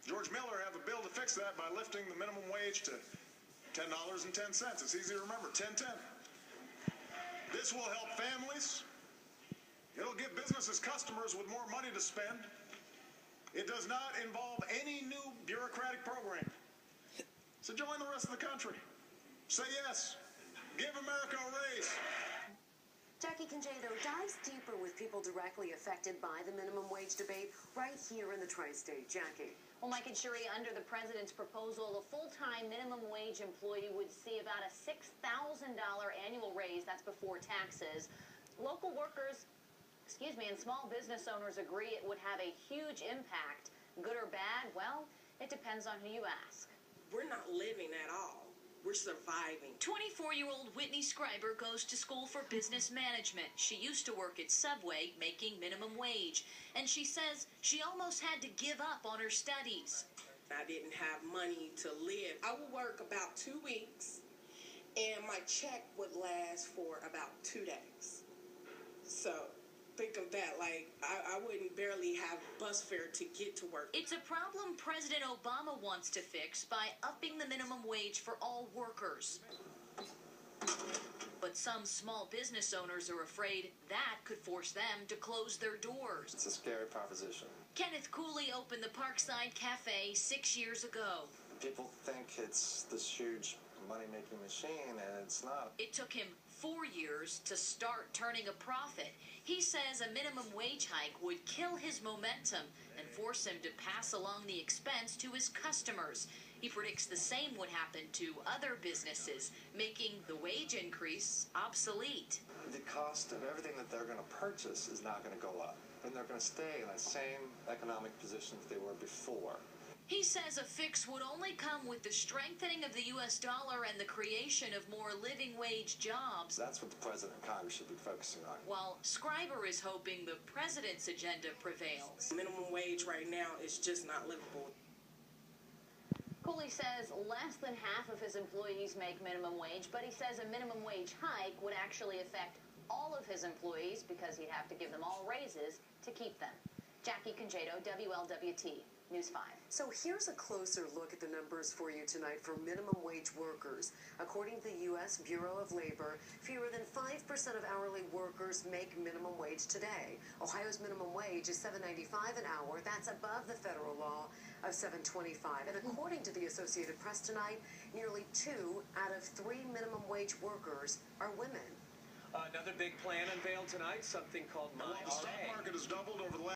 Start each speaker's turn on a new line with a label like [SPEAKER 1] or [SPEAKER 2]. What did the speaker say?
[SPEAKER 1] George Miller have a bill to fix that by lifting the minimum wage to $10.10. It's easy to remember, 10-10. This will help families. It'll give businesses customers with more money to spend. It does not involve any new bureaucratic program. So join the rest of the country. Say yes. Give America a raise.
[SPEAKER 2] Jackie Congedo dives deeper with people directly affected by the minimum wage debate right here in the tri-state. Jackie.
[SPEAKER 3] Well, Mike and Sherry, under the president's proposal, a full-time minimum wage employee would see about a $6,000 annual raise. That's before taxes. Local workers, and small business owners agree it would have a huge impact. Good or bad? Well, it depends on who you ask.
[SPEAKER 4] We're not living at all. We're surviving.
[SPEAKER 5] 24-year-old Whitney Scriber goes to school for business management. She used to work at Subway making minimum wage, and she says she almost had to give up on her studies.
[SPEAKER 4] I didn't have money to live. I would work about 2 weeks, and my check would last for about 2 days. So think of that, like I wouldn't barely have bus fare to get to work.
[SPEAKER 5] It's a problem President Obama wants to fix by upping the minimum wage for all workers. But some small business owners are afraid that could force them to close their doors.
[SPEAKER 6] It's a scary proposition.
[SPEAKER 5] Kenneth Cooley opened the Parkside Cafe 6 years ago.
[SPEAKER 6] People think it's this huge money-making machine, and it's not.
[SPEAKER 5] It took him 4 years to start turning a profit. He says a minimum wage hike would kill his momentum and force him to pass along the expense to his customers. He predicts the same would happen to other businesses, making the wage increase obsolete.
[SPEAKER 6] The cost of everything that they're going to purchase is not going to go up, and they're going to stay in the same economic position that they were before.
[SPEAKER 5] He says a fix would only come with the strengthening of the U.S. dollar and the creation of more living wage jobs.
[SPEAKER 6] That's what the President and Congress should be focusing on.
[SPEAKER 5] While Scriber is hoping the President's agenda prevails.
[SPEAKER 4] Minimum wage right now is just not livable.
[SPEAKER 3] Cooley says less than half of his employees make minimum wage, but he says a minimum wage hike would actually affect all of his employees because he'd have to give them all raises to keep them. Jackie Congedo, WLWT. News 5.
[SPEAKER 2] So here's a closer look at the numbers for you tonight for minimum wage workers. According to the U.S. Bureau of Labor, fewer than 5% of hourly workers make minimum wage today. Ohio's minimum wage is $7.95 an hour. That's above the federal law of $7.25. And according to the Associated Press tonight, nearly 2 out of 3 minimum wage workers are women.
[SPEAKER 7] Another big plan unveiled tonight, something called My
[SPEAKER 1] The stock market has doubled over the last